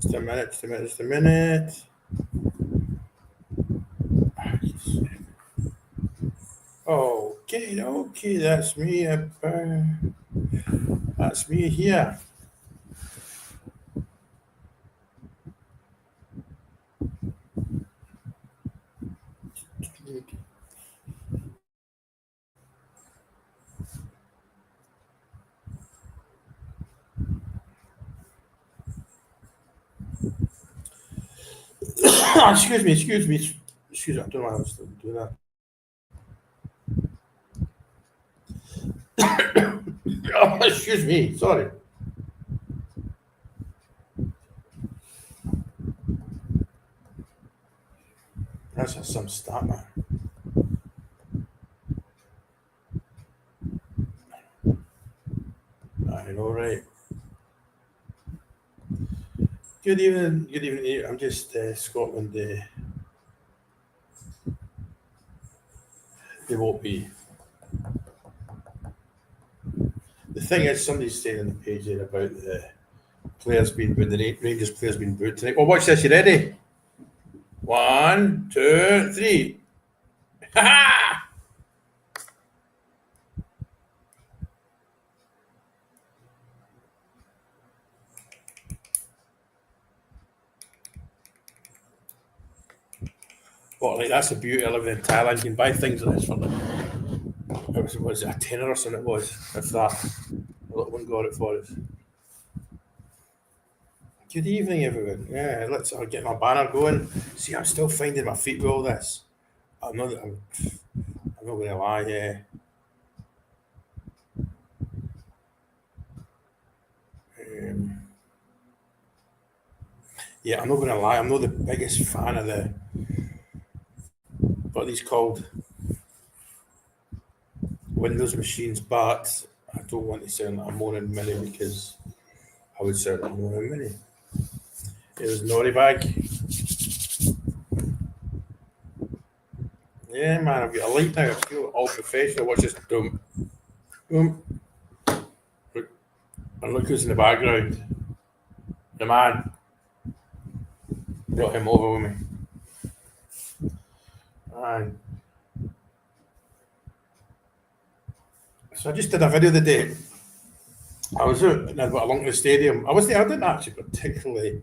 Just a minute. Okay, that's me. That's me here. Excuse me. I don't know why I was doing that. Oh, excuse me. Sorry. That's some start, man. I know, right? Good evening. Good evening. I'm just Scotland. They won't be. The thing is, somebody's saying on the page there about the players being booed, the Rangers players being booed tonight. Well, watch this. You ready? 1, 2, 3. Ha ha! Well, like that's the beauty of living in Thailand. You can buy things like this for like was it a tenner or something? It was if that. A little one got it for us. Good evening, everyone. Yeah, let's get my banner going. See, I'm still finding my feet with all this. I'm not going to lie. Yeah. Um, yeah, I'm not going to lie. I'm not the biggest fan of the what are these called Windows machines, but I don't want to sound like a moaning mini because I would sound like a moaning mini. It was naughty bag. Yeah, man, I've got a light now. I feel all professional. Watch this. Boom. Boom. Look, and look who's in the background. The man. Brought him over with me. And so I just did a video the day. I was out and I got along to the stadium. I didn't actually particularly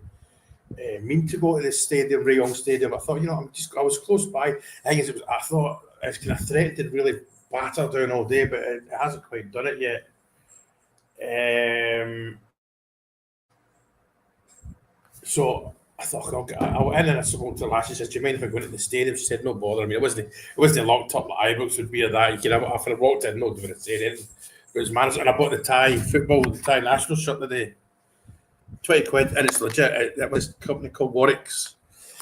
mean to go to the stadium, Rayong Stadium. I thought, I was close by. I thought it's kind of threatened to really batter down all day, but it hasn't quite done it yet. So I thought, I went in and I spoke to Lash. She says, "Do you mind if I go into the stadium?" She said, "No bother." I mean, it wasn't locked up like Ibrox would be or that. You could have after I walked in, no going to say anything. It was managed, and I bought the Thai national shirt today. 20 quid, and it's legit. That was a company called Warwick's,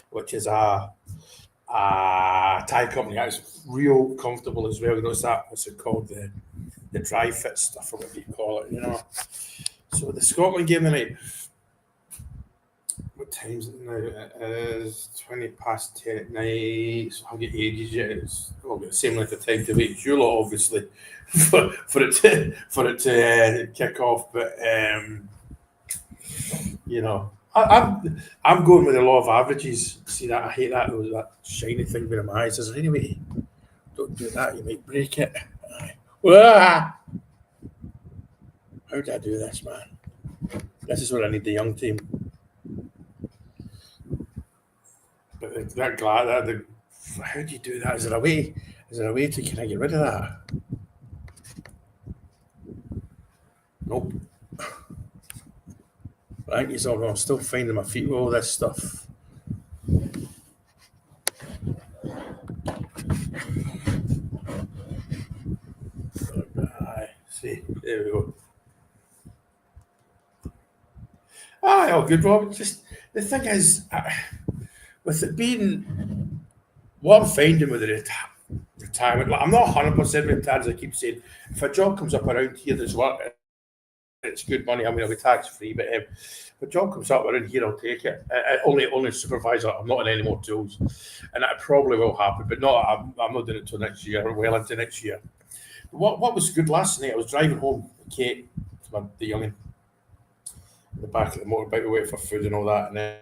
which is a Thai company. It's real comfortable as well. You know, what's it called? The dry fit stuff, or whatever you call it, So the Scotland game tonight. What time is it now? It is 20 past 10 at night. So I'll get ages yet. It's the same length of time to wait as you lot, obviously, for it to kick off. But I'm going with the law of averages. See that? I hate that shiny thing with my eyes. Is there any way? Don't do that. You might break it. How did I do this, man? This is where I need the young team. But how do you do that? Is there a way? Is there a way to can I get rid of that? Nope. I think it's all wrong. I'm still finding my feet with all this stuff. See, there we go. All good, Rob. Just the thing is, with it being what I'm finding with the retirement, like, I'm not 100% retired, as I keep saying. If a job comes up around here that's work, it's good money. I mean, I'll be tax free, but if a job comes up around here, I'll take it. Only supervisor. I'm not in any more tools, and that probably will happen. But I'm not doing it till next year, or well into next year. What was good last night? I was driving home with Kate, the youngin, the back of the motorbike, we wait for food and all that. And then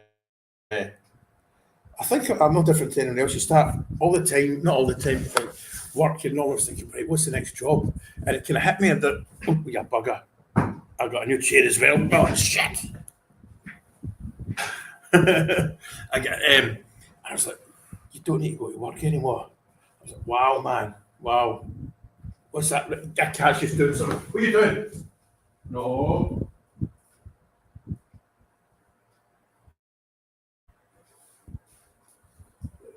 I think I'm no different to anyone else. You start all the time, not all the time, you think work, you're always thinking, right, what's the next job? And it kind of hit me that, oh, you bugger. I've got a new chair as well. Oh, shit. I was like, you don't need to go to work anymore. I was like, wow, man. Wow. What's that? I catch you doing something. What are you doing? No.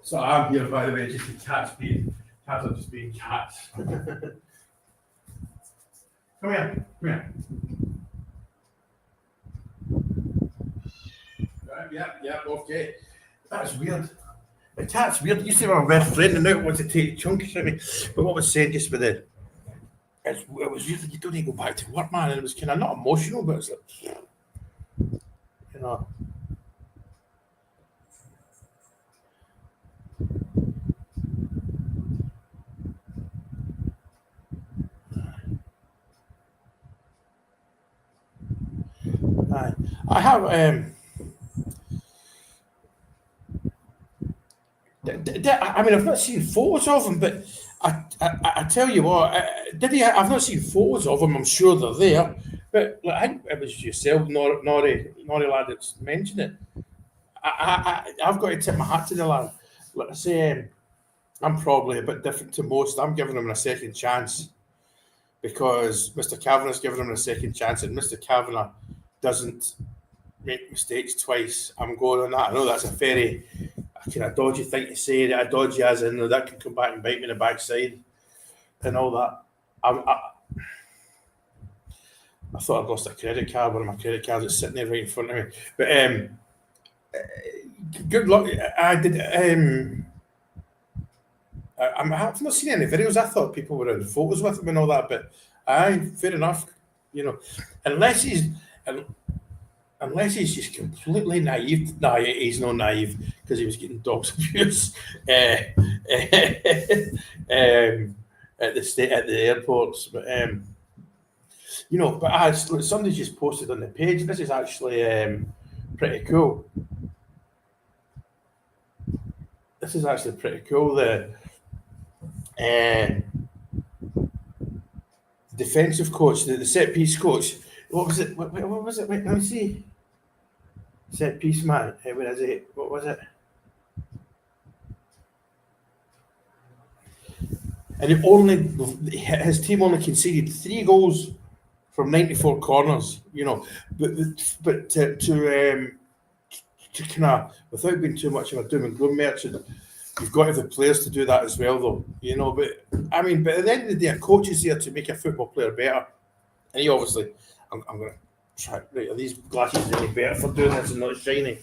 So I'm here, by the way, just the cats are just being cats. Come here, come here. Yeah, okay. That's weird. The cat's weird. You used to be my best friend and now it wants to take chunks of me. But what was said just with it was usually you don't need to go back to work, man. And it was kind of not emotional, but it's like, you know. I have I mean, I've not seen photos of him, but I tell you what, did he? I've not seen photos of him. I'm sure they're there, but like, I think it was yourself, Nori lad, that's mentioned it. I've got to tip my hat to the lad. Like I say, I'm probably a bit different to most. I'm giving him a second chance because Mr. Kavanagh's given him a second chance, and Mr. Kavanagh doesn't make mistakes twice. I'm going on that. I know that's a very kind of dodgy thing to say, that a dodgy as in that can come back and bite me in the backside and all that. I thought I'd lost a credit card. One of my credit cards is sitting there right in front of me. But good luck. I did. I've not seen any videos. I thought people were in photos with him and all that. But fair enough. You know, unless he's just completely naive. No, he's not naive because he was getting dogs abuse at the airports. But you know, but somebody just posted on the page. This is actually pretty cool. This is actually pretty cool. The defensive coach, the set piece coach. What was it? What was it? Wait, let me see. Set piece man. Where is it? What was it? And his team only conceded 3 goals from 94 corners. You know, but to kind of, without being too much of a doom and gloom merchant, you've got to have the players to do that as well, though. You know, but I mean, but at the end of the day, a coach is there to make a football player better, and he obviously, I'm going to try. Right, are these glasses any better for doing this and not shiny?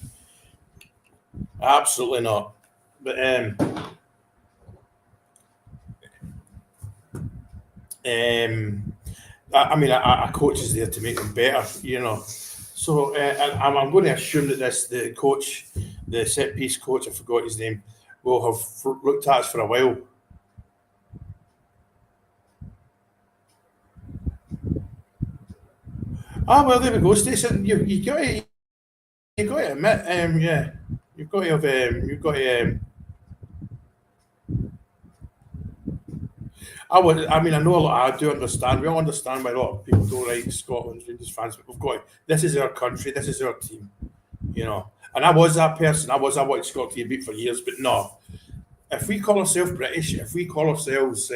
Absolutely not. But I mean, a coach is there to make them better. You know. So I'm going to assume that the set piece coach, I forgot his name, will have looked at us for a while. Well, there we go, Stacey. You got to admit, yeah, you've got to have, I mean, I know a lot. I do understand. We all understand why a lot of people don't like Scotland's Rangers fans, but we've got. This is our country. This is our team. You know. And I was that person. I wanted Scotland to beat for years, but no. If we call ourselves British, if we call ourselves,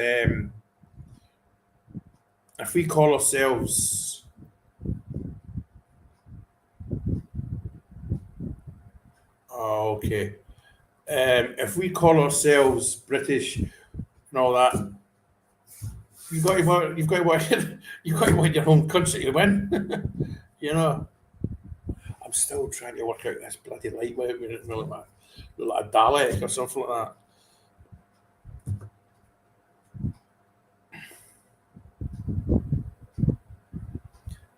oh, okay. If we call ourselves British and all that, you've got to want your own country to win. You know. I'm still trying to work out this bloody light without me looking like a Dalek or something like that.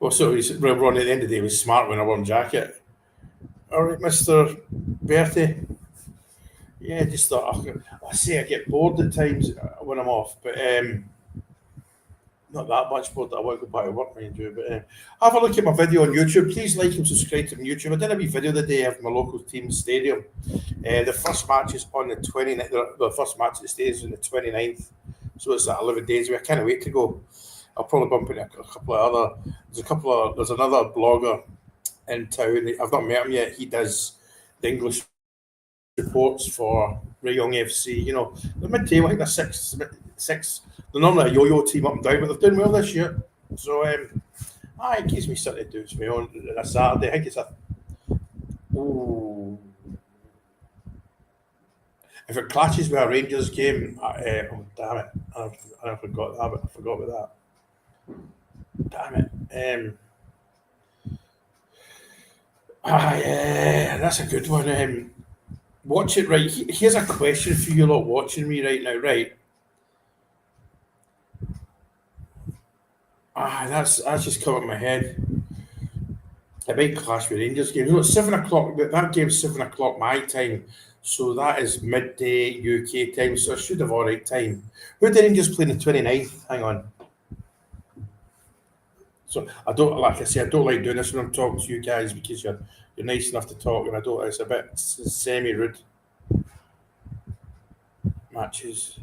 Well, so Ron, at the end of the day, he was smart when I wore a jacket. All right, Mr. Bertie. Yeah, just thought, I say I get bored at times when I'm off, but not that much more that I want to go back to work and do. But have a look at my video on YouTube. Please like and subscribe to my YouTube. I did a wee video the day of my local team's stadium. The first match is on the 29th. The first match at the stadium is on the 29th. So it's 11 days away. I can't wait to go. I'll probably bump into a couple of other. There's another blogger in town. I've not met him yet. He does the English reports for Rayong FC. You know, the mid-table, I think they're six. They're normally a yo-yo team up and down, but they're doing well this year. So, it gives me something to do to me on a Saturday. I think it's if it clashes with a Rangers game, damn it! I forgot that. I forgot about that. Damn it! That's a good one. Watch it right. Here's a question for you lot watching me right now. Right. That's just come up in my head. A big clash with Rangers game. You know, it's 7 o'clock. That game's 7 o'clock my time. So that is midday UK time. So I should have all right time. Who did Rangers play on the 29th? Hang on. So I don't like doing this when I'm talking to you guys because you're nice enough to talk, and I don't. It's a bit semi-rude. Matches.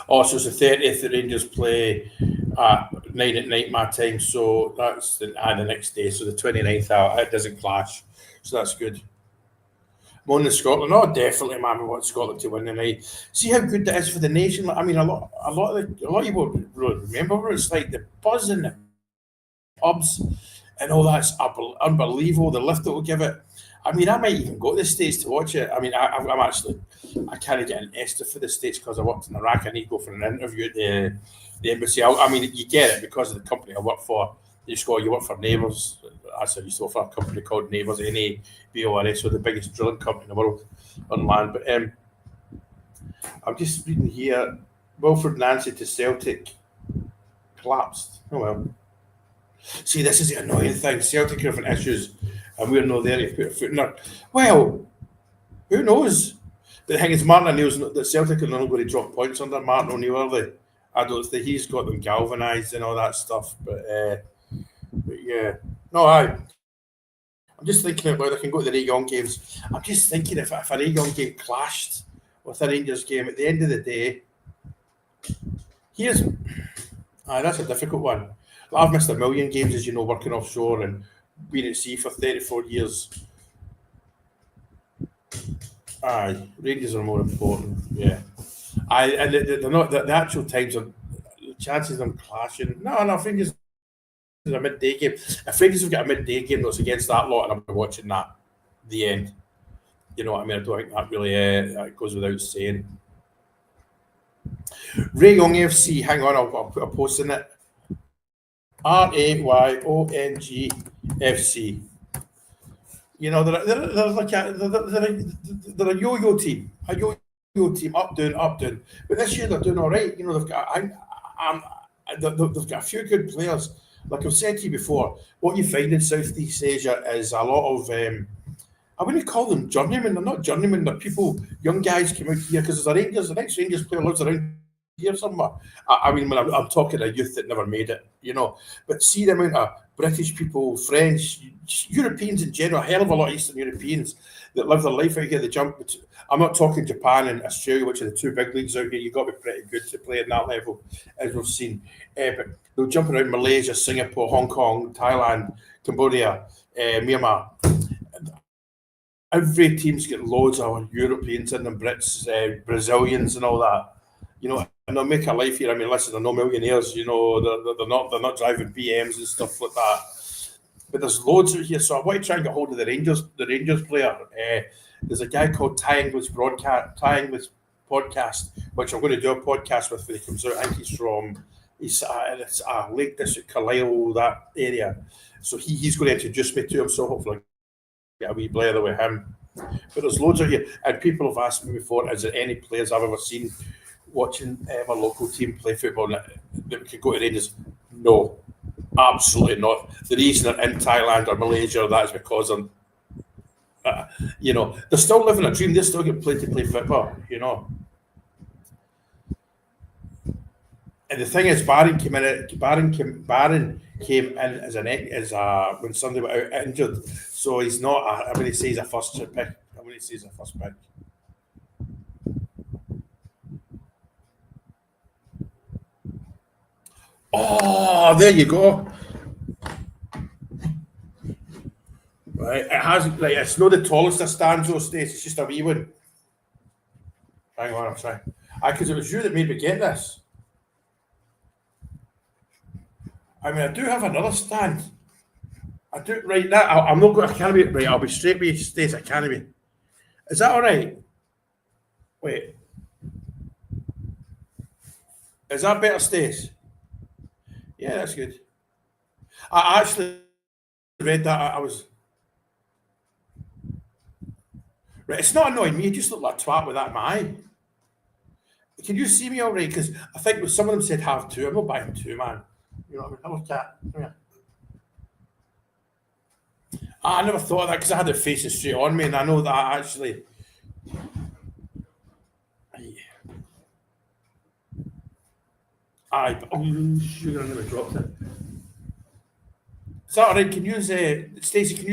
Oh, so it's the 30th. The Rangers play at 9 at night my time, so that's the next day. So the 29th, it doesn't clash, so that's good. I'm on the Scotland. Oh, definitely, man. We want Scotland to win tonight. See how good that is for the nation. I mean, a lot of you will remember. It's like the buzz in the pubs and all that's unbelievable. The lift that will give it. I mean, I might even go to the States to watch it. I mean, I can't get an ESTA for the States because I worked in Iraq. I need to go for an interview at the embassy. I mean, you get it because of the company I work for. You work for Neighbours. I used to work for a company called Neighbours, NABORS, so the biggest drilling company in the world on land. But I'm just reading here, Wilfred Nancy to Celtic collapsed. Oh well. See, this is the annoying thing. Celtic are having issues, and we're not there to put a foot in there. Well, who knows? The thing is, Martin O'Neill's that Celtic are not going to drop points under Martin O'Neill, are they? I don't think he's got them galvanised and all that stuff. But yeah, no, I'm just thinking about whether I can go to the Rayong games. I'm just thinking if a Rayong game clashed with a Rangers game at the end of the day. That's a difficult one. I've missed a million games, as you know, working offshore and being at sea for 34 years. Rangers are more important. Yeah. And they're not the actual times of the chances of them clashing. No, I think it's a midday game. If Rangers have got a midday game that's against that lot, and I'm watching that, the end. You know what I mean? I don't think that really that goes without saying. Rayong FC, hang on, I'll put a post in it. RAYONG FC. You know, they're like they're a yo-yo team, up down. But this year they're doing all right. You know, they've got a few good players. Like I've said to you before, what you find in Southeast Asia is a lot of I wouldn't call them journeymen. They're not journeymen. They're people, young guys come out here because there's the next Rangers player lives around here somewhere. I mean, when I'm talking a youth that never made it, you know. But see the amount of British people, French, Europeans in general, a hell of a lot of Eastern Europeans that live their life out here. They jump. I'm not talking Japan and Australia, which are the two big leagues out here. You've got to be pretty good to play at that level, as we've seen. But they'll jump around Malaysia, Singapore, Hong Kong, Thailand, Cambodia, Myanmar. Every team's got loads of Europeans in them, Brits, Brazilians, and all that. You know, and they'll make a life here. I mean, listen, they're no millionaires. You know, they're not driving BMs and stuff like that. But there's loads out here. So I want to try and get hold of the Rangers player. There's a guy called Thai English Podcast, which I'm going to do a podcast with when he comes out. I think it's Lake District, Carlisle, that area. So he's going to introduce me to him. So hopefully get a wee blather with him. But there's loads out here. And people have asked me before, is there any players I've ever seen watching my local team play football that could go to Rangers? No, absolutely not. The reason they're in Thailand or Malaysia, that is because They're still living a dream. They still get paid to play football. And the thing is, Barron came in as when somebody went out injured. So he's not. I wouldn't say he's a first pick. I wouldn't say he's a first pick. Oh, there you go. Right, it has like it's not the tallest of stands those days. It's just a wee one. Hang on, I'm sorry. Because it was you that made me get this. I mean, I do have another stand. I do right now. I'm not going. I can't be right. I'll be straight with you, Stace. I can't be. Is that all right? Wait, is that better, Stace? Yeah, that's good. I actually read that. I was right. It's not annoying me. You just look like a twat with that in my eye. Can you see me all right? Because I think some of them said have two. I'm not buying two, man. You know what I mean? Hello, cat. Come here. I never thought of that because I had their faces straight on me, and I know that actually. Aye, sugar, I never dropped it. Is that all right? Can you, Stacey? Can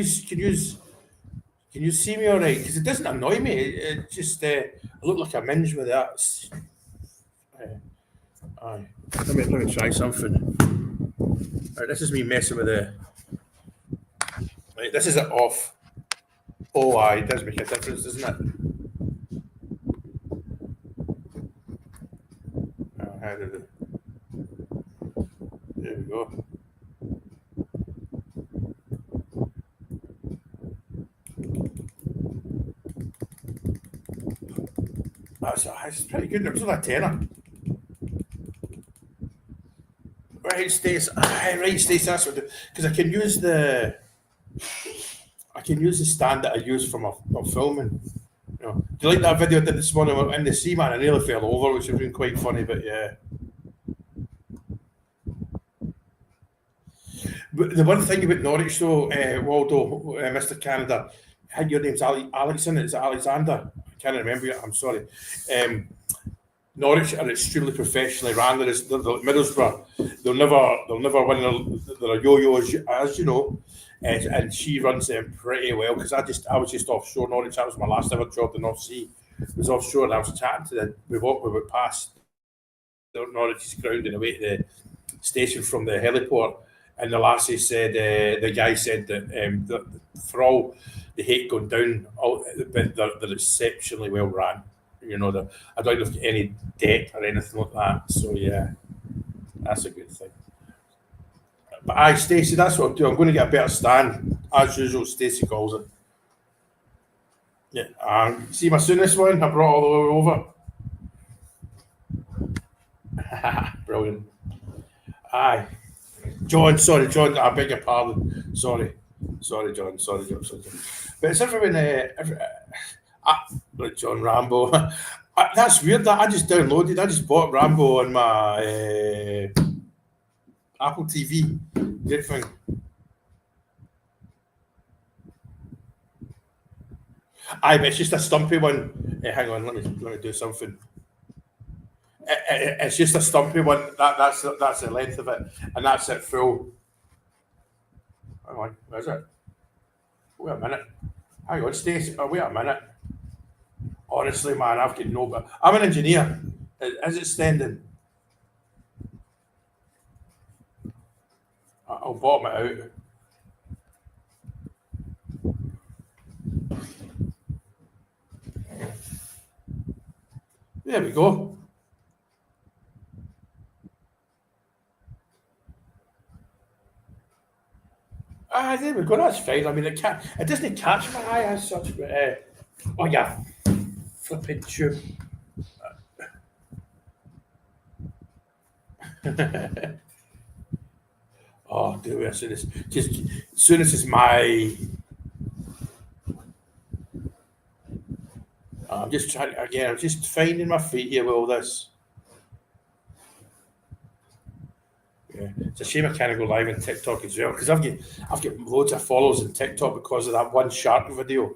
you see me all right? Because it doesn't annoy me. It just I look like a minge with that. Aye. Let me try something. Right, this is me messing with the. Right, this is it off. Oh, aye, it does make a difference, doesn't it? How did it? There we go. That's pretty good. It was like a tenner. Right, Stace. Right, Stace. That's what because I can use the stand that I use for my filming. Do you like that video I did this morning in the sea, man? I nearly fell over, which has been quite funny. But yeah. But the one thing about Norwich, though, Waldo, Mr. Canada, your name's Alex, isn't it? Is it Alexander? I can't remember it. I'm sorry. Norwich are extremely professionally ran. They're like Middlesbrough. They'll never win. They're a yo-yo, as you know. And she runs them pretty well because I was just offshore Norwich. That was my last ever job in North Sea. It was offshore, and I was chatting to them. We went past Norwich's ground and away to the station from the heliport. And the lassie said, the guy said that for all the hate going down, they're exceptionally well ran. I don't have any debt or anything like that. So yeah, that's a good thing. But aye, Stacey, that's what I'll do. I'm going to get a better stand as usual. Stacey calls it. Yeah, see my soonest one. I brought all the way over. Brilliant. Aye. John, sorry, John, I beg your pardon. Sorry, John. But it's everyone, like John Rambo. That's weird that I just downloaded, I just bought Rambo on my Apple TV. Good thing. Aye, but it's just a stumpy one. Hang on, let me do something. It's just a stumpy one. That's the length of it, and that's it full. Hang on, where's it? Wait a minute. Hang on, Stacey. Oh, wait a minute. Honestly, man, I've got no. But I'm an engineer. Is it standing? I'll bottom it out. There we go. There we go. That's fine. I mean, it doesn't catch my eye as such, but oh yeah, flipping tube. Oh, do it as soon as it's my. I'm just trying again. I'm just finding my feet here with all this. Yeah, it's a shame I can't go live on TikTok as well because I've got loads of followers on TikTok because of that one shark video.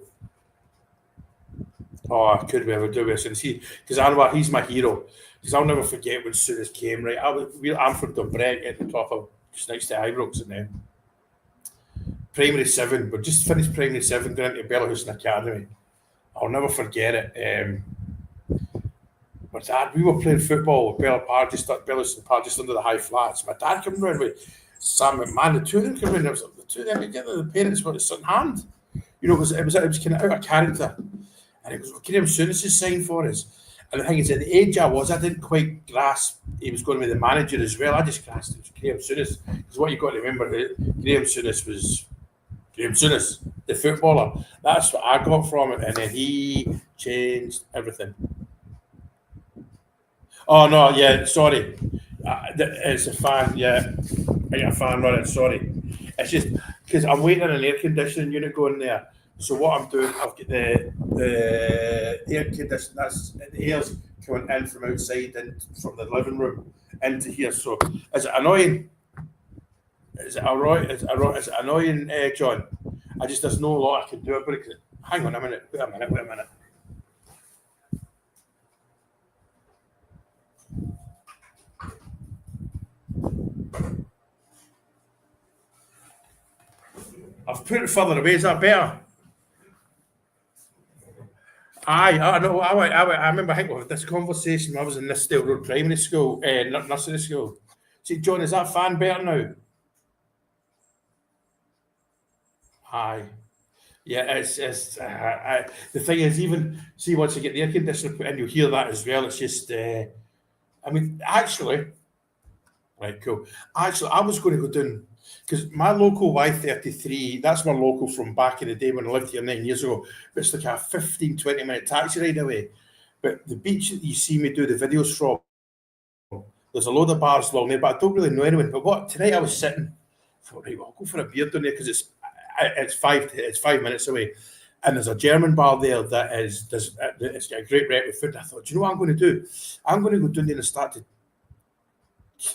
Oh, I could we ever do this? And see, because Anwar, he's my hero. Because I'll never forget when Souness came, right? I'm from Dunbrec at the top of just next to Ibrox, and then primary 7, but just finished primary 7 going into Bellahouston Academy. I'll never forget it. My dad, we were playing football with Bellahouston Park just under the high flats. My dad came round with Sam McMahon, the two of them came round, the two of them together, the parents were in hand. You know, it was kind of out of character. And it was Graham Souness' sign for us. And the thing is, at the age I was, I didn't quite grasp he was going to be the manager as well. I just grasped it was Graham Souness. Because what you've got to remember, Graham Souness was Graham Souness, the footballer. That's what I got from it. And then he changed everything. Oh, no, yeah, sorry. It's a fan, yeah. I got a fan running, sorry. It's just because I'm waiting on an air conditioning unit going there. So what I'm doing, I've got the air conditioner, that's the air's coming in from outside and from the living room into here. So is it annoying? Is it alright? Is it annoying, John? There's no lot I can do about it. Hang on a minute. Wait a minute. I've put it further away. Is that better? Aye, I know. I remember. I think we had this conversation when I was in Nithsdale Road Primary School, nursery school. See, John, is that fan better now? Aye. Yeah, it's the thing is, even see once you get the air conditioner put in, you'll hear that as well. It's just, actually, right, cool. Actually, I was going to go down because my local Y33, that's my local from back in the day when I lived here 9 years ago. But it's like a 15-20 minute taxi ride away. But the beach that you see me do the videos from, there's a load of bars along there, but I don't really know anyone. But what tonight I was sitting, I thought, right, well, I'll go for a beer down there because it's 5 minutes away. And there's a German bar there that it's got a great rep with food. I thought, do you know what I'm going to do? I'm going to go down there and start to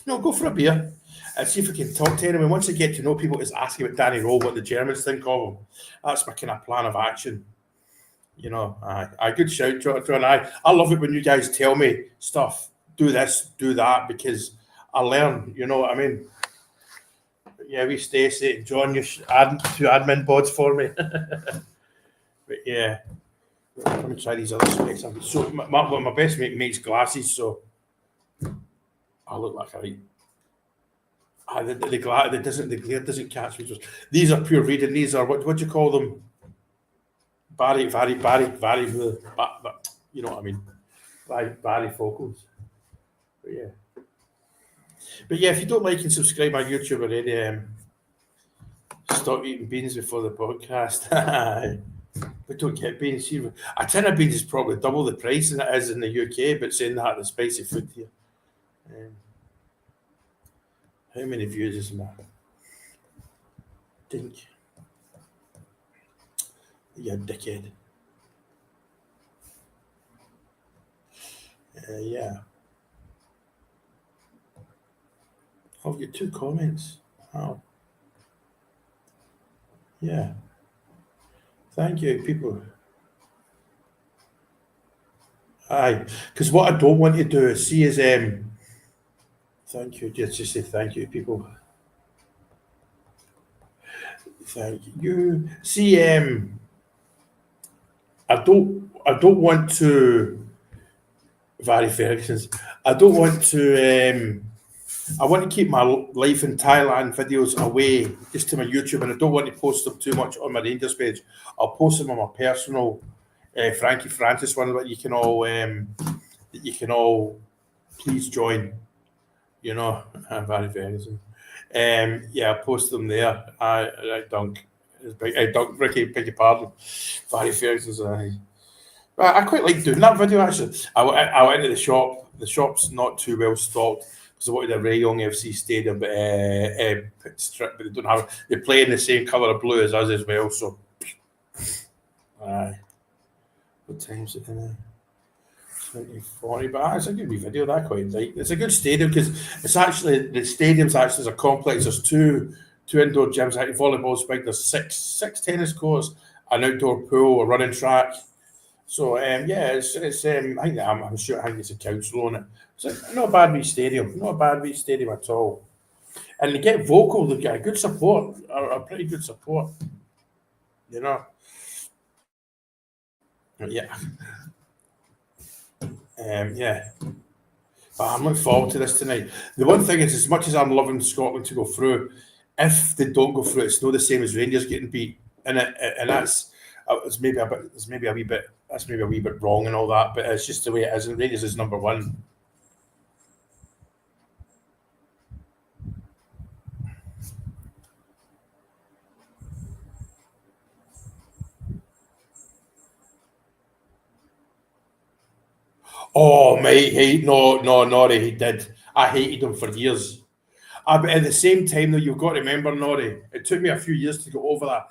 go for a beer and see if we can talk to anyone. Once I get to know people, just ask about Danny Rowe, what the Germans think of him. That's my kind of plan of action. You know, I good shout, John. I love it when you guys tell me stuff. Do this, do that, because I learn. You know what I mean? Yeah, we Stacey, John, you add 2 admin boards for me. But yeah, let me try these other specs. So my best mate makes glasses, so I look like the glare doesn't catch me. These are pure reading. These are what do you call them? Barry. You know what I mean? Barry focals. But yeah, if you don't like and subscribe my YouTube already, stop eating beans before the podcast. We don't get beans here. A tin of beans is probably double the price than it is in the UK, but saying that, the spicy food here. How many views is my dink? You dickhead. Yeah. I've got 2 comments. Wow. Yeah. Thank you, people. Aye, because what I don't want to do is see is thank you. Just say thank you, people. Thank you. See, I don't want to. Barry Ferguson's. I don't want to. I want to keep my life in Thailand videos away just to my YouTube, and I don't want to post them too much on my Rangers page. I'll post them on my personal Frankie Francis one that you can all please join. You know, Barry Ferguson. Yeah, I'll post them there. I dunk. Ricky, beg your pardon. Barry Ferguson's. I quite like doing that video actually. I went into the shop. The shop's not too well stocked because I wanted a Ray Young FC stadium, but but they don't have. They play in the same colour of blue as us as well. So, what time is it now? 2040, but it's a good wee video. That I quite like. It's a good stadium because it's actually the stadium's actually as a complex. There's two indoor gyms. Volleyball's big. There's six tennis courts, an outdoor pool, a running track. So yeah, it's I'm sure I think it's a council on it. It's not a bad wee stadium, not a bad wee stadium at all. And they get vocal, they get a good support, a pretty good support, you know. Yeah, yeah. But I'm looking forward to this tonight. The one thing is, as much as I'm loving Scotland to go through, if they don't go through, it's not the same as Rangers getting beat, and that's it's maybe a bit, it's maybe a wee bit, that's maybe a wee bit wrong and all that, but it's just the way it is. And Rangers is number one. Oh mate, Norrie, he did. I hated him for years. But at the same time, though, you've got to remember, Norrie, it took me a few years to get over that.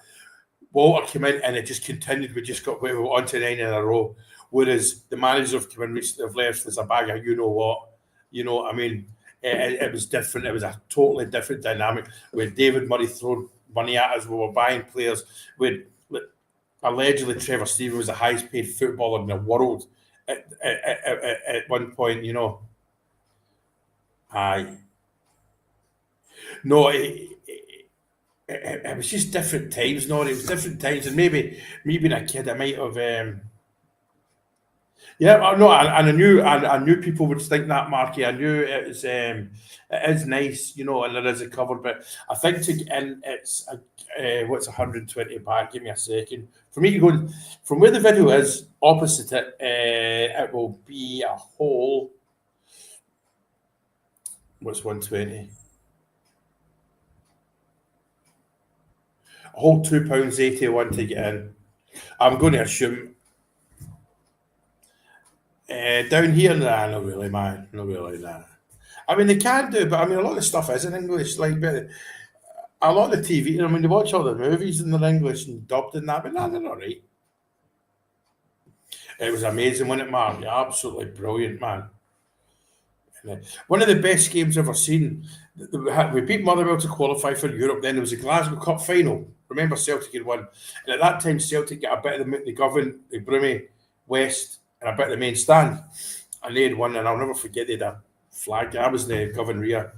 Walter came in and it just continued. We just got on to 9 in a row. Whereas the managers have come in recently, have left as a bag of you know what. You know what I mean? It was different. It was a totally different dynamic. With David Murray throwing money at us, we were buying players. With allegedly Trevor Stephen was the highest paid footballer in the world at one point. You know, aye. No, it was just different times. No, it was different times, and maybe me being a kid, I might have. Yeah, no, and I knew people would think that, Marky. I knew it is nice, you know, and there is a cover, but I think to get in, it's what's 120 back. Give me a second. For me to go from where the video is opposite it, it will be a whole. What's 120? A whole £2.81 to get in. I'm going to assume down here, nah, not really, man, not really, nah. I mean, they can do, but I mean, a lot of the stuff is in English. Like, but a lot of the TV, I mean, they watch all the movies in their English and dubbed and that, but nah, they're not right. It was amazing, wasn't it, Mark? Yeah, absolutely brilliant, man. One of the best games I've ever seen. We beat Motherwell to qualify for Europe. Then there was a Glasgow Cup final. Remember, Celtic had won, and at that time, Celtic got a bit of the Govan, the Brummy, West, and a bit of the main stand, and they had won. And I'll never forget they had a flag. I was in the Govan rear,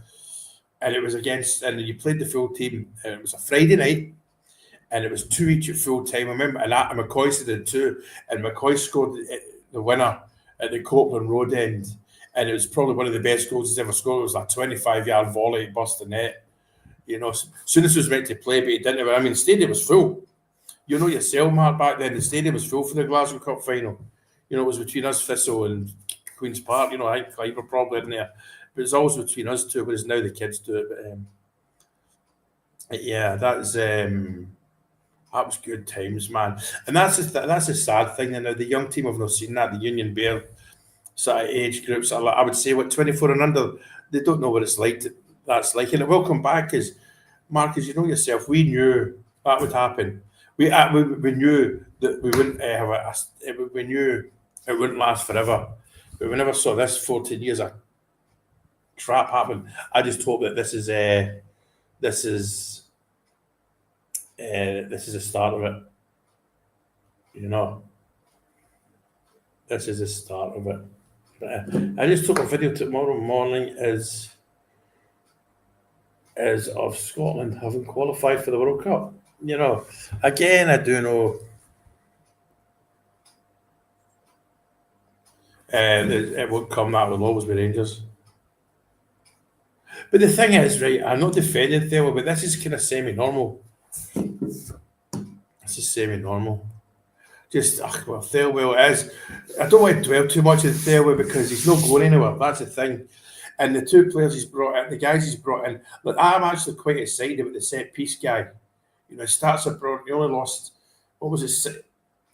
and it was against, and you played the full team. And it was a Friday night, and it was two each at full time. I remember, and McCoy did two, and McCoy scored the winner at the Copeland Road end, and it was probably one of the best goals he's ever scored. It was like 25-yard volley, bust the net. You know, as soon as he was meant to play, but he didn't. I mean, the stadium was full. You know yourself, Mark, back then, the stadium was full for the Glasgow Cup final. You know, it was between us, Thistle, and Queen's Park. You know, I think Clive were probably in there. But it's always between us two, whereas now the kids do it. But yeah, that was good times, man. And that's a sad thing. And now the young team have not seen that. The Union Bear sort of age groups, I would say, what 24 and under, they don't know what it's like. That's like, and it will come back because, Mark, as you know yourself, we knew that would happen. We knew that we wouldn't have we knew it wouldn't last forever. But we never saw this 14 years of crap happen. I just hope that this is this is the start of it. You know, this is the start of it. But, I just took a video tomorrow morning is of Scotland having qualified for the World Cup. You know, again, I do know it won't come. That will always be Rangers. But the thing is, right, I'm not defending Thelwell, but this is kind of semi-normal. This is semi-normal. Just, well, Thelwell is. I don't want to dwell too much on Thelwell because he's not going anywhere. That's the thing. And the two players he's brought in, the guys he's brought in, look, I'm actually quite excited about the set piece guy. You know, starts abroad. He only lost, what was it,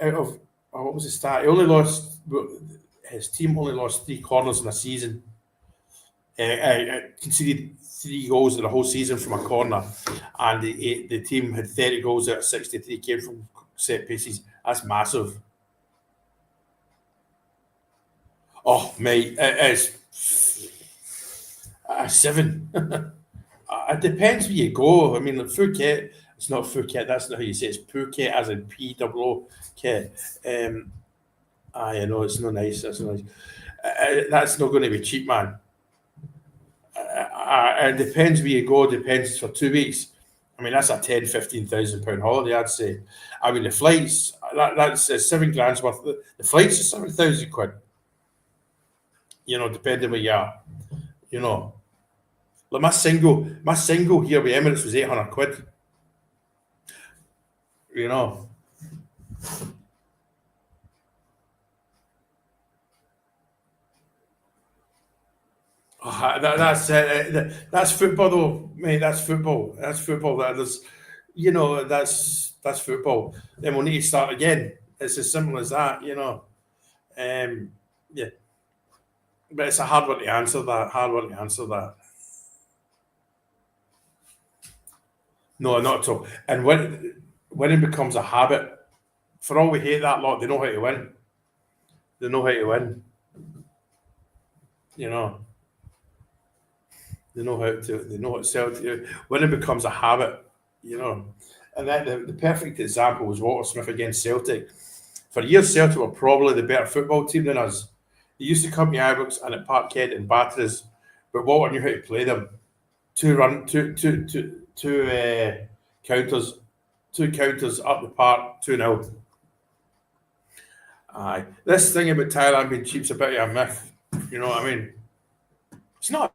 out of, what was his start? He only lost, his team only lost 3 corners in a season. Conceded 3 goals in the whole season from a corner, and the team had 30 goals out of 63 came from set pieces. That's massive. Oh, mate, it is a 7. It depends where you go. I mean, like Phuket, it's not Phuket. That's not how you say it. It's Phuket, as in P-O-O-K. I know it's not nice. That's not nice. That's not going to be cheap, man. It depends where you go. Depends for 2 weeks. I mean, that's a 10, 15,000 pound holiday, I'd say. I mean, the flights, that's £7 worth. The flights are 7,000 quid, depending where you are, you know. Like my single here with Emirates was 800 quid, you know. Oh, that's football, though, mate. That's football. That's football. That's football. Then we'll need to start again. It's as simple as that. Um, yeah, but it's a hard one to answer that. Hard one to answer that. No, not at all. And when winning becomes a habit, for all we hate that lot, they know how to win. They know how to win. You know, they know how to. They know what to sell to you. Winning becomes a habit. You know, and that the perfect example was Walter Smith against Celtic. For years, Celtic were probably the better football team than us. They used to come to Ibrox and at Parkhead and batter us, but Walter knew how to play them. Two counters, two counters up the park, 2-0. Aye. This thing about Thailand being cheap's a bit of a myth. You know what I mean? It's not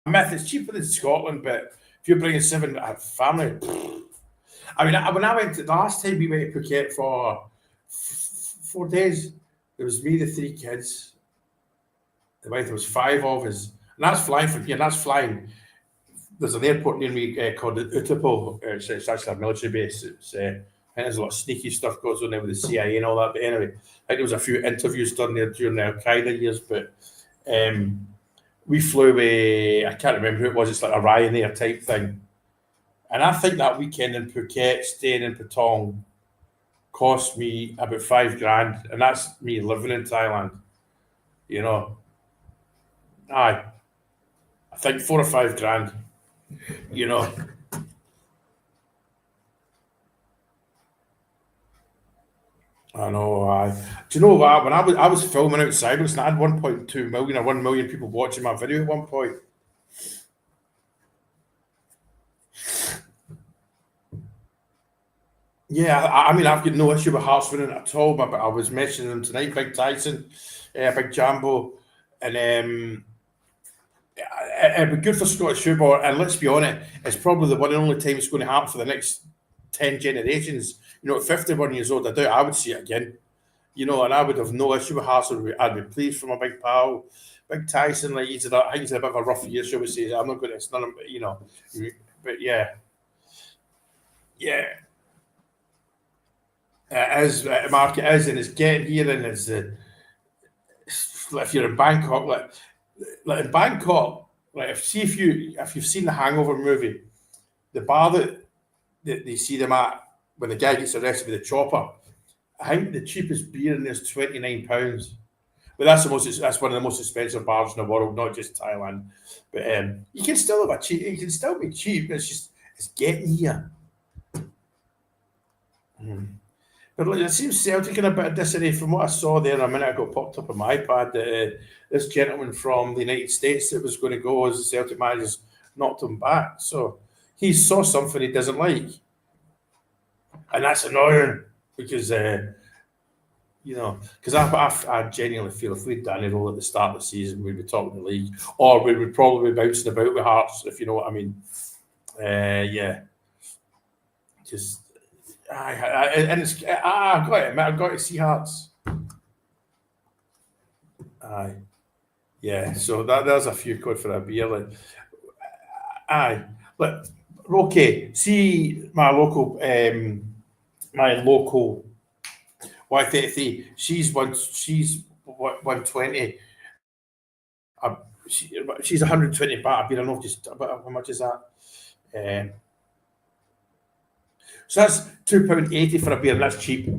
a myth, it's cheaper than Scotland, but if you're bringing seven family, I mean, when I went the last time we went to Phuket for 4 days, there was me, the three kids, the wife, there was five of us. And that's flying from here, that's flying. There's an airport near me called Utapao. It's actually a military base. I think there's a lot of sneaky stuff goes on there with the CIA and all that. But anyway, I think there was a few interviews done there during the Al Qaeda years. But we flew away. I can't remember who it was. It's like a Ryanair type thing. And I think that weekend in Phuket, staying in Patong, cost me about 5 grand, and that's me living in Thailand. You know, aye, I think 4 or 5 grand. You know, I know. Do you know what? When I was filming outside, and I had 1.2 million or 1 million people watching my video at one point. Yeah, I mean, I've got no issue with Hearts winning at all. But I was mentioning them tonight. Big Tyson, Big Jambo, and it'd be good for Scottish football. And let's be honest, it's probably the one and only time it's going to happen for the next 10 generations. At 51 years old, I doubt I would see it again. And I would have no issue with Hearts. I'd be pleased for my big pal, Big Tyson. Like I think he's had a bit of a rough year, shall we say? I'm not going to. It's none of, but yeah, yeah. It is, Mark. It is, and it's getting here, and it's if you're in Bangkok, like in Bangkok, like if you've seen the Hangover movie, the bar that they see them at when the guy gets arrested with the chopper, I think the cheapest beer in there is £29. But that's one of the most expensive bars in the world, not just Thailand. But you can still have a cheap. You can still be cheap. It's getting here. Mhm. But look, it seems Celtic in a bit of disarray from what I saw there a minute ago. Popped up on my iPad that this gentleman from the United States that was going to go as the Celtic manager knocked him back. So he saw something he doesn't like, and that's annoying because because I genuinely feel if we'd done it all at the start of the season, we'd be top of the league, or we would probably be bouncing about with Hearts, if you know what I mean. Yeah, just and I've got to admit, I've got to see Hearts. Aye, yeah. So there's a few quid for a beer. Like, aye, but okay. See my local Y33. She's 120. Uh, she's 120 baht a beer. I don't know just about how much is that. Um, so that's £2.80 for a beer, and that's cheap.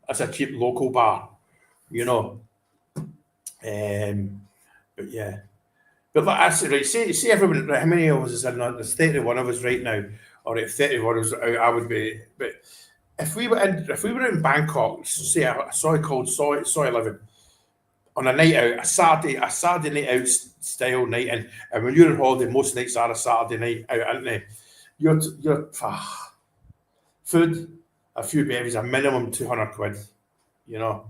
That's a cheap local bar, you know. But yeah, but like I said, right, see everyone. Right, how many of us is in? There's 31 of us right now, or if 31 was out, I would be. But if we were in Bangkok, say a soy called soy 11 on a night out, a Saturday night out style night, and when you're on holiday, most nights are a Saturday night out, aren't they? You're food, a few bevies, a minimum 200 quid, you know.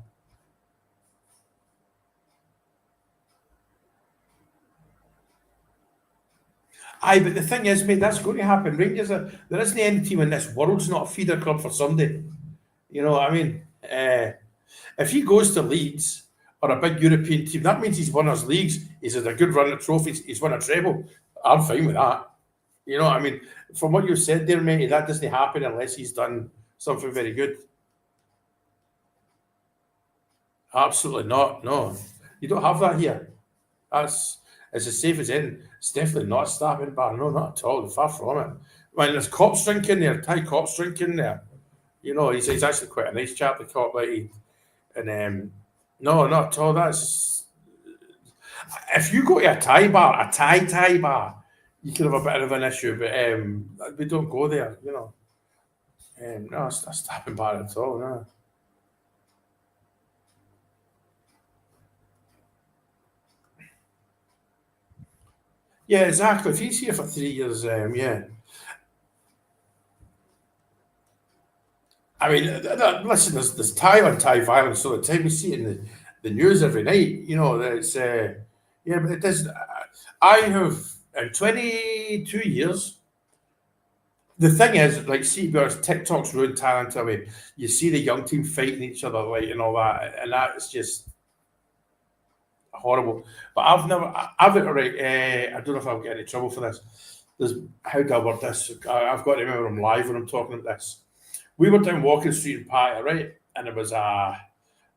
Aye, but the thing is, mate, that's going to happen. Rangers there isn't any team in this world's not a feeder club for somebody. You know what I mean? If he goes to Leeds or a big European team, that means he's won his leagues. He's had a good run at trophies. He's won a treble. I'm fine with that. You know what I mean? From what you said there, mate, that doesn't happen unless he's done something very good. Absolutely not. No, you don't have that here. That's it's as safe as in. It's definitely not a stabbing bar. No, not at all. Far from it. When there's cops drinking there, Thai cops drinking there. You know, he's actually quite a nice chap, the cop, like, and no, not at all. That's if you go to a Thai bar, you could have a bit of an issue, but we don't go there. You know, no, it's not a stabbing bar at all. No. Yeah, exactly. If he's here for 3 years, yeah. I mean, listen, there's Thai on Thai violence all the time. We see it in the news every night. You know, that it's yeah, but it doesn't. I have in 22 years. The thing is, like, see, because TikTok's ruined talent away. You see the young team fighting each other, like, and all that, and that's just horrible. But I've right. I don't know if I'll get any trouble for this. There's how do I word this? I've got to remember I'm live when I'm talking about this. We were down Walking Street in Paya, right? And it was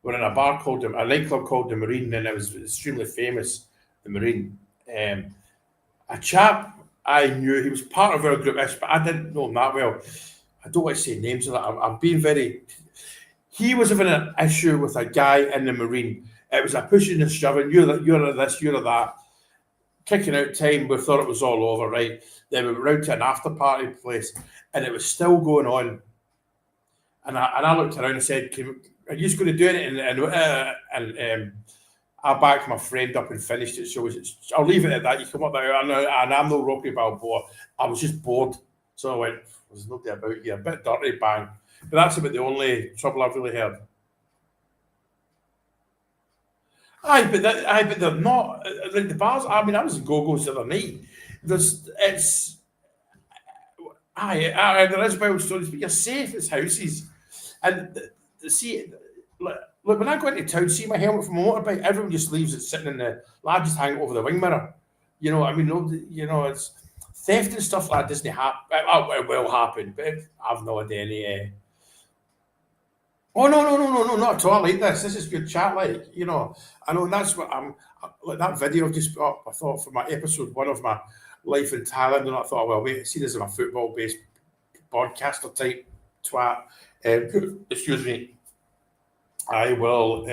we're in a bar called a nightclub called the Marine, and it was extremely famous, the Marine. A chap I knew, he was part of our group, but I didn't know him that well. I don't want to say names of that. I'm being very. He was having an issue with a guy in the Marine. It was a pushing and shoving. You're this, you're that. Kicking out time. We thought it was all over, right? Then we went round to an after party place, and it was still going on. And I looked around and said, "Are you just going to do it?" And I backed my friend up and finished it. So I'll leave it at that. You come up there, and I'm no Rocky Balboa. I was just bored, so I went. There's nobody about here. A bit dirty, bang. But that's about the only trouble I've really heard. But they're not like the bars. I mean, I was in Go-Go's the other night. It's there is wild stories, but you're safe as houses. And see, look, when I go into town, see my helmet from a motorbike, everyone just leaves it sitting in the largest hang over the wing mirror. You know, I mean, nobody, you know, it's theft and stuff like that doesn't happen. It will happen, but I've no idea any. Oh no, not at all. I like this. This is good chat. Like, you know, I know, and that's what I'm like that video just put up. I thought for my episode one of my life in Thailand, and I thought, well, wait, see, this is my football based podcaster type twat. Excuse me. I will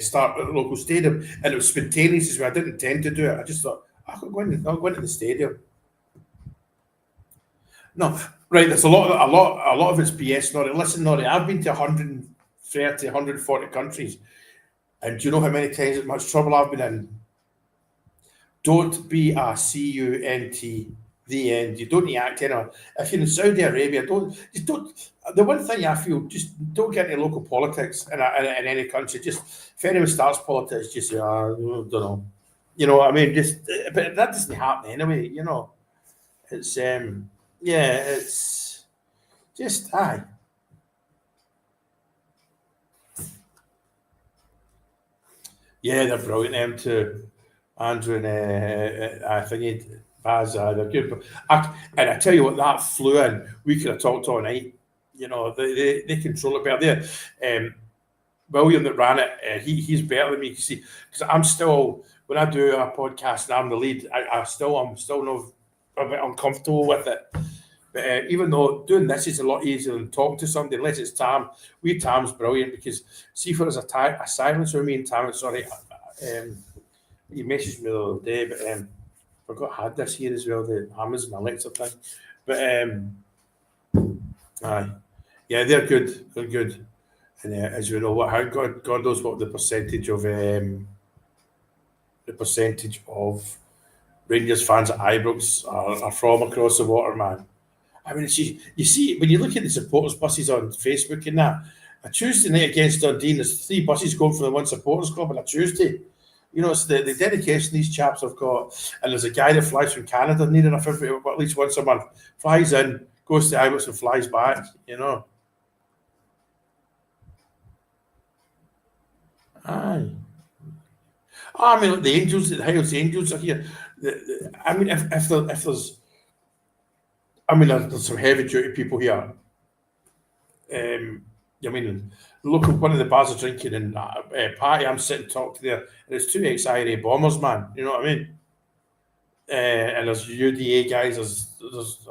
start at the local stadium, and it was spontaneous as well. I didn't intend to do it. I just thought I'll go into the stadium. No, right. There's a lot of it's BS. Nori, listen, Nori, I've been to 130, 140 countries, and do you know how many times as much trouble I've been in? Don't be a cunt. The end. You don't need to act anymore. If you're in Saudi Arabia, don't. The one thing I feel, just don't get into local politics in any country. Just if anyone starts politics, just say, I don't know. You know what I mean? Just, but that doesn't happen anyway. You know, it's yeah, it's just aye. Yeah, they're brilliant. Them too, Andrew and I think Baz. They're good. And I tell you what, that flew in. We could have talked all night. You know, they control it better. There, William that ran it, he's better than me. See, because I'm still when I do a podcast and I'm the lead, I'm still not a bit uncomfortable with it. But even though doing this is a lot easier than talking to somebody, unless it's Tam, Tam's brilliant because see for us a silence with me and Tam. Sorry, he messaged me the other day, but forgot I had this here as well, the Amazon Alexa thing. But aye. Yeah, they're good. They're good. And as we know, what how God knows what the percentage of Rangers fans at Ibrox are from across the water, man. I mean, you see, when you look at the supporters' buses on Facebook and that, a Tuesday night against Dundee, there's 3 buses going from the one supporters club on a Tuesday. You know, it's the dedication these chaps have got. And there's a guy that flies from Canada near enough at least once a month, flies in, goes to Ibrox and flies back, you know. Aye. I mean, like the Angels, the Hales Angels are here. I mean, if there's, I mean, there's some heavy duty people here. I mean, local one of the bars are drinking and party. I'm sitting talking there, and it's 2 ex-IRA bombers, man. You know what I mean? And there's UDA guys.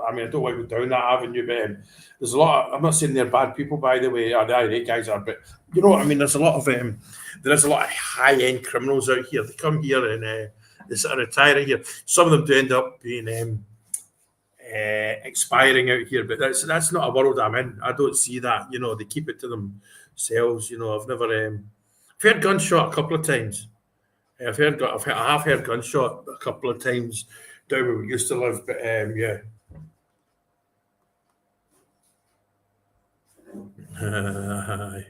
I mean, I don't want to go down that avenue, but there's a lot. I'm not saying they're bad people, by the way. Or the IRA guys are, but you know what I mean. There's a lot of there is a lot of high end criminals out here. They come here and they sort of retire here. Some of them do end up being expiring out here, but that's not a world I'm in. I don't see that. You know, they keep it to themselves. You know, I've heard gunshot a couple of times. I have heard gunshot a couple of times down where we used to live, but yeah.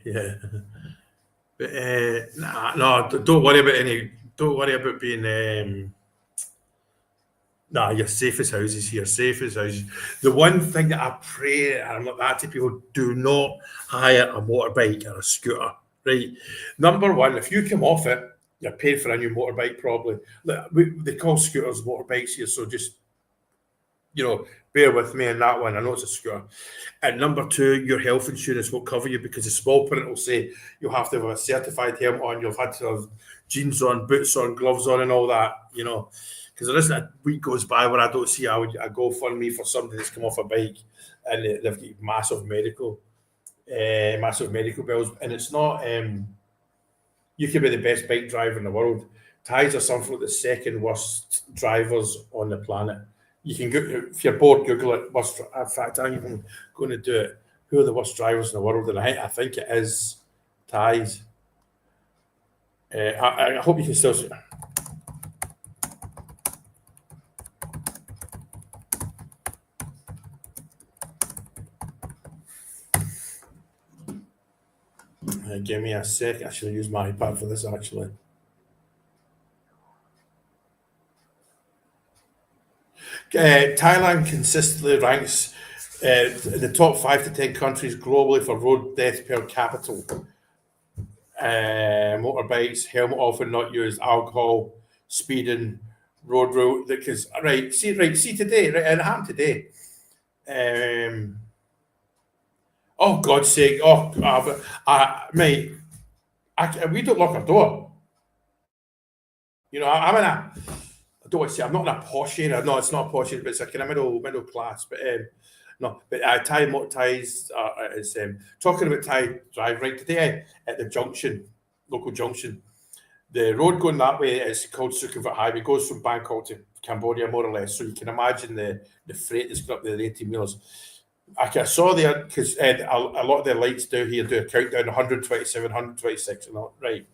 Yeah. But no, don't worry about any. Don't worry about being. Nah, you're safe as houses here. Safe as houses. The one thing that I pray, and I'm like that to people, do not hire a motorbike or a scooter. Right. Number one, if you come off it, you're paying for a new motorbike probably. They call scooters motorbikes here, so just bear with me on that one. I know it's a scooter. And number two, your health insurance will cover you because the small print will say you'll have to have a certified helmet on, you'll have to have jeans on, boots on, gloves on, and all that, Because there isn't a week goes by where I don't see a GoFundMe for somebody that's come off a bike and they've got massive medical bills. And it's not, you could be the best bike driver in the world. Thais are something like the second worst drivers on the planet. You can go, if you're bored, Google it. In fact, I'm even going to do it. Who are the worst drivers in the world? And I think it is Thais. I hope you can still see. Give me a sec. I should use my iPad for this actually. Thailand consistently ranks in the top 5 to 10 countries globally for road death per capita. Motorbikes, helmet often not used, alcohol, speeding, road rule. Because see today, right, and it happened today. Oh God's sake! Mate, we don't lock our door. I'm in a. I don't want to say I'm not in a posh area. No, it's not a posh area, but it's a kind of middle class. But no, but Thais is talking about Thai drive right today at the junction, local junction. The road going that way is called Sukhumvit Highway. It goes from Bangkok to Cambodia, more or less. So you can imagine the freight that's got up there, the 18-wheelers. I saw there, because a lot of the lights down here do a countdown 127, 126, and all, right.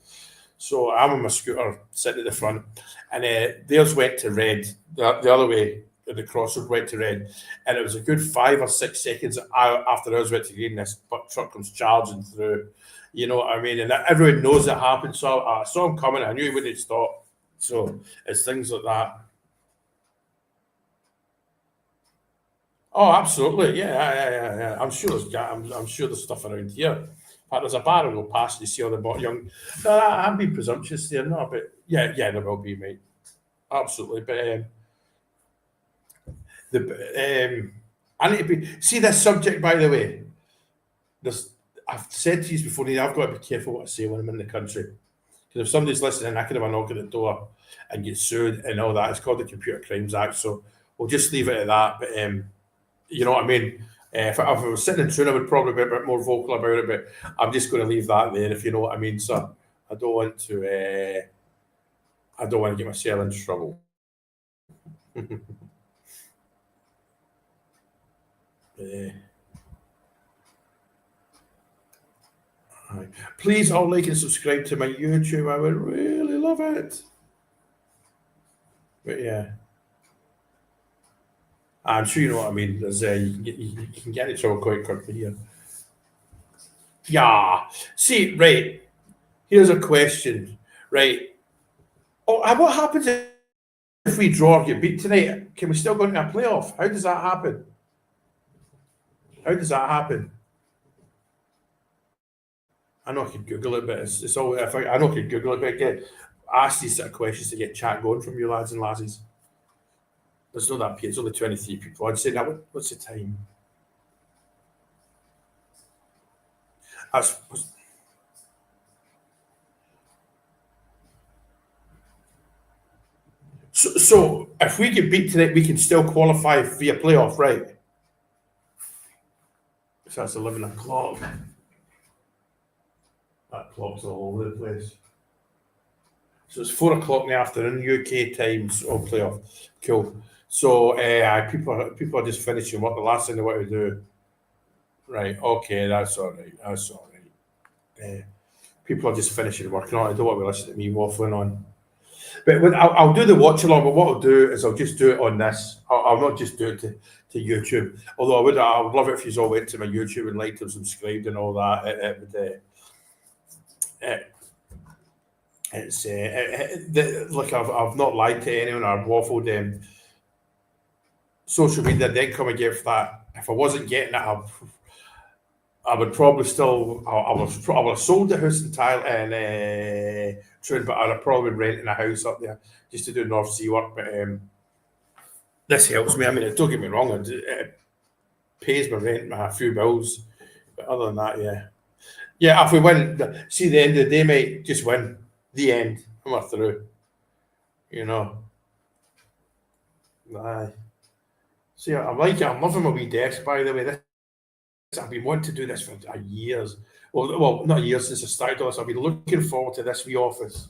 So I'm on my scooter sitting at the front, and theirs went to red. The other way, the crossroad went to red, and it was a good 5 or 6 seconds after ours went to green. This truck comes charging through. You know what I mean? And everyone knows it happened. So I saw him coming. I knew he wouldn't stop. So it's things like that. Oh, absolutely. Yeah. I'm sure there's stuff around here. In fact, there's a bar and go past. You see all the young. No, I'm being presumptuous there, no, but yeah, there will be, mate. Absolutely, but I need to be. See this subject, by the way. I've said to you before. I've got to be careful what I say when I'm in the country, because if somebody's listening, I could have a knock at the door and get sued and all that. It's called the Computer Crimes Act, so we'll just leave it at that. But you know what I mean? If I was sitting in Troon, I would probably be a bit more vocal about it, but I'm just going to leave that there, if you know what I mean, sir. I don't want to get myself in trouble. Aye. Please all like and subscribe to my YouTube. I would really love it. But yeah, I'm sure you know what I mean. There's you can get in trouble quite quickly here. Yeah. See, right. Here's a question. Right. Oh, and what happens if we draw or get beat tonight? Can we still go into a playoff? How does that happen? How does that happen? I know I could Google it, but it's all. If I know I could Google it, but get ask these sort of questions to get chat going from you lads and lassies. There's not that. It's only 23 people. I'd say that. What's the time? That's so. If we get beat tonight, we can still qualify via playoff, right? So that's 11 o'clock. That clock's all over the place. So it's 4 o'clock in the afternoon, UK times on playoff. Cool. So people are just finishing work. The last thing they want to do. Right. Okay. That's all right. That's all right. People are just finishing work. I don't want to listen to me waffling on. But I'll do the watch along. But what I'll do is I'll just do it on this. I'll not just do it to YouTube. Although I would love it if you all went to my YouTube and liked and subscribed and all that. It would. It's look. I've not lied to anyone. I've waffled social media. Then come and give that. If I wasn't getting it, I would probably still. I would have sold the house entirely and Troon, but I'd have probably been renting a house up there just to do North Sea work. But this helps me. I mean, don't get me wrong. It pays my rent, a few bills. But other than that, yeah. Yeah, if we win, see the end of the day, mate, just win. The end. And we're through. You know. Aye. See, I'm loving my wee desk, by the way. I've been wanting to do this for years. Well, not years since I started all this. I've been looking forward to this wee office.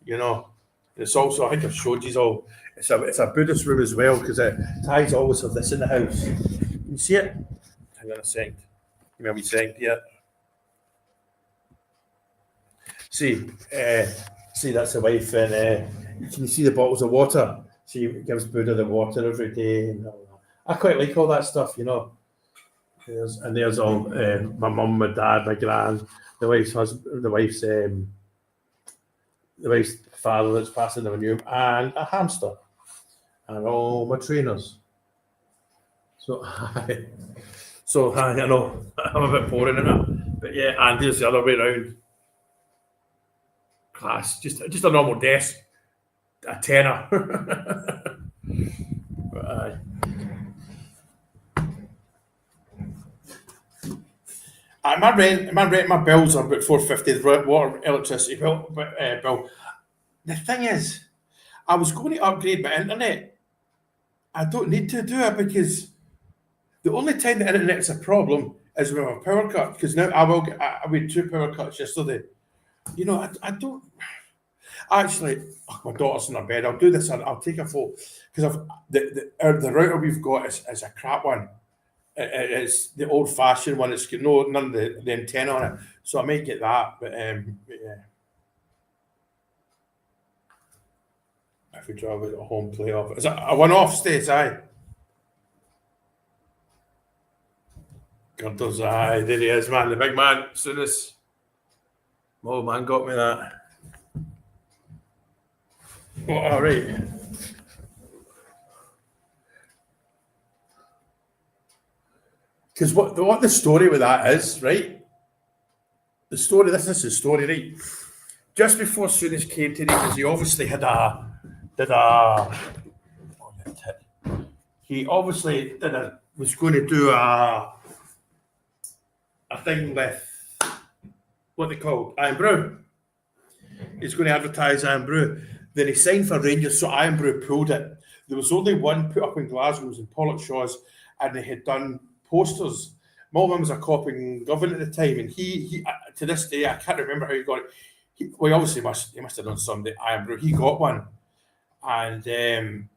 You know. It's also, I think I've showed you all. It's a Buddhist room as well because Ties always have this in the house. Can you see it? Hang on a second. Give me a wee second, yeah. See, that's the wife, and you can see the bottles of water. She gives Buddha the water every day. And all that. I quite like all that stuff, you know. There's all my mum, my dad, my gran, the wife's husband, the wife's father that's passing the manure, and a hamster, and all my trainers. So, I know I'm a bit boring in it, but yeah, and here's the other way around. Class, just a normal desk, a tenner. But, my bills are about $450. Water, electricity bill. The thing is, I was going to upgrade my internet. I don't need to do it because the only time the internet's a problem is when I have a power cut. Because now I had 2 power cuts yesterday. You know, I don't. Actually, my daughter's in her bed. I'll do this. I'll take a photo because the router we've got is a crap one. It's the old fashioned one. It's got none of the antenna on it. So I might get that. But yeah. If we draw a home playoff, is it a one-off states? Aye. Gunter's aye. There he is, man. The big man. As soon as man got me that. Well, all right. Because what the story with that is, right? The story. This is the story, right? Just before Souness came today, because he obviously he obviously was going to do a thing with what they call Irn-Bru. He's going to advertise Irn-Bru. Then he signed for Rangers, so Irn-Bru pulled it. There was only one put up in Glasgow, it was in Pollokshaws, and they had done posters. My mum was a Copping Govan at the time, and he to this day, I can't remember how he got it. He obviously he must have done something. Irn-Bru, he got one, and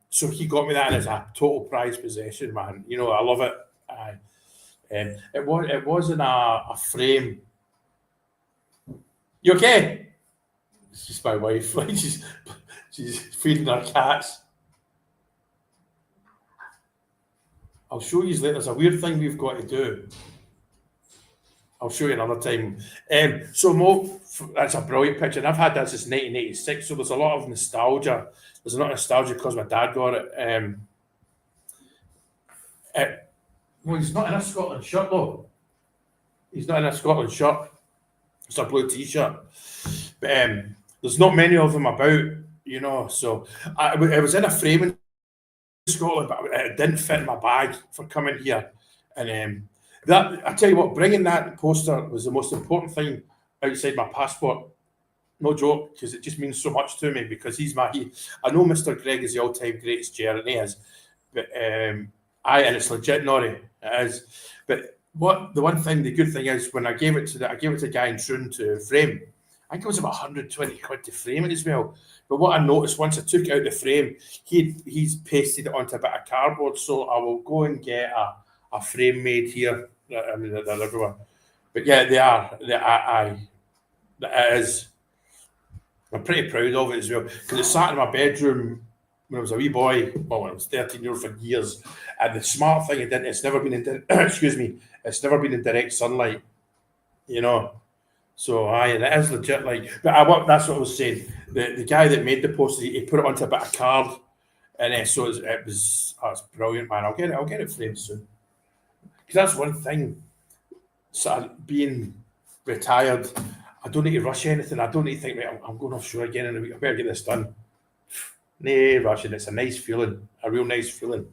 so he got me that, and it's a total prized possession, man. You know, I love it. It was in a frame. You okay? It's just my wife. Like she's feeding her cats. I'll show you later. There's a weird thing we've got to do. I'll show you another time. So Mo, that's a brilliant picture. And I've had that since 1986. So there's a lot of nostalgia. There's a lot of nostalgia because my dad got it. Well, he's not in a Scotland shirt though. He's not in a Scotland shirt. It's a blue T-shirt. But there's not many of them about, you know. So I was in a frame in Scotland, but it didn't fit in my bag for coming here. And that, I tell you what, bringing that poster was the most important thing outside my passport. No joke, because it just means so much to me. Because I know Mr. Greg is the all-time greatest chair, and he is. But and it's legit, Nori. It is. But the good thing is when I gave it to Guy and Troon to frame. I think it was about 120 quid to frame it as well. But what I noticed once I took out the frame, he's pasted it onto a bit of cardboard. So I will go and get a frame made here. I mean, they're everywhere. But yeah, they are. It is. I'm pretty proud of it as well because it sat in my bedroom when I was a wee boy. Well, when I was 13 years old for years. And the smart thing it's never been in it's never been in direct sunlight. You know. So and it is legit. But that's what I was saying. The guy that made the poster, he put it onto a bit of card, and so it's brilliant, man. I'll get it framed soon. Because that's one thing. So being retired, I don't need to rush anything. I don't need to think, right, I'm going offshore again in a week. I better get this done. No rushing. It's a nice feeling, a real nice feeling.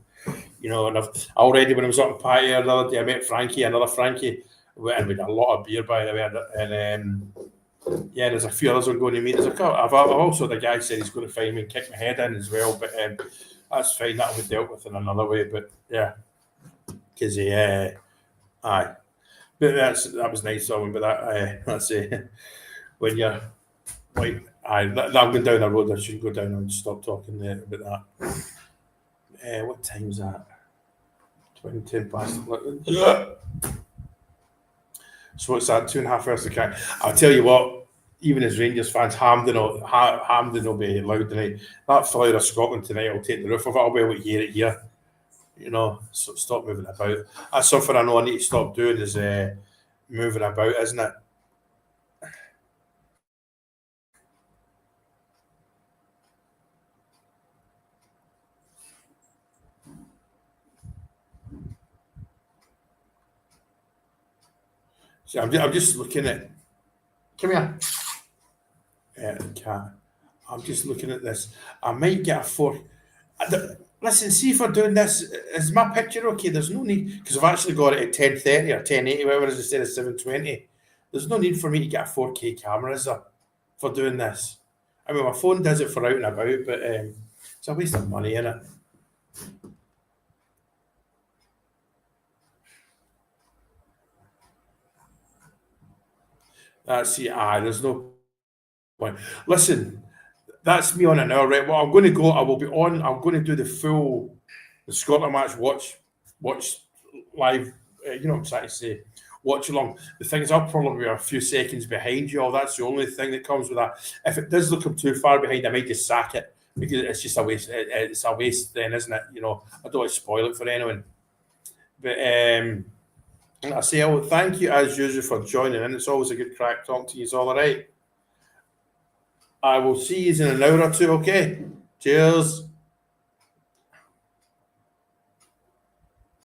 You know, and I've already, when I was up in Patio the other day, I met another Frankie, and we had a lot of beer, by the way. And yeah, there's a few others I'm going to meet. I've also, the guy said he's going to find me and kick my head in as well, but that's fine. That'll be dealt with in another way. But yeah, because aye. But that was nice of him. But that's it. When you're like, I'm going down the road. I shouldn't go down and stop talking there about that. What time's that? 10 past. So what's that? 2.5 hours to catch. I'll tell you what. Even as Rangers fans, Hampden will be loud tonight. That Flower of Scotland tonight will take the roof off. I'll be able to hear it here. You know, so stop moving about. That's something I know I need to stop doing is moving about, isn't it? So I'm just looking at. Come here. Cat. I'm just looking at this. I might get a 4. Listen, see if we're doing this. Is my picture okay? There's no need because I've actually got it at 1030 or 1080, whatever it is instead of 720. There's no need for me to get a 4K camera, is there, for doing this? I mean, my phone does it for out and about, but it's a waste of money, isn't it? There's no point. Listen, that's me on an hour, right? Well, I'm going to go. I will be on. I'm going to do the Scotland match watch live. You know what I'm trying to say? Watch along. The thing is, I'll probably be a few seconds behind you. All that's the only thing that comes with that. If it does look I'm too far behind, I might just sack it because it's just a waste. It's a waste, then, isn't it? You know, I don't want to spoil it for anyone. But I say, thank you as usual for joining in. It's always a good crack talking to you. It's all right. I will see you in an hour or two. Okay. Cheers.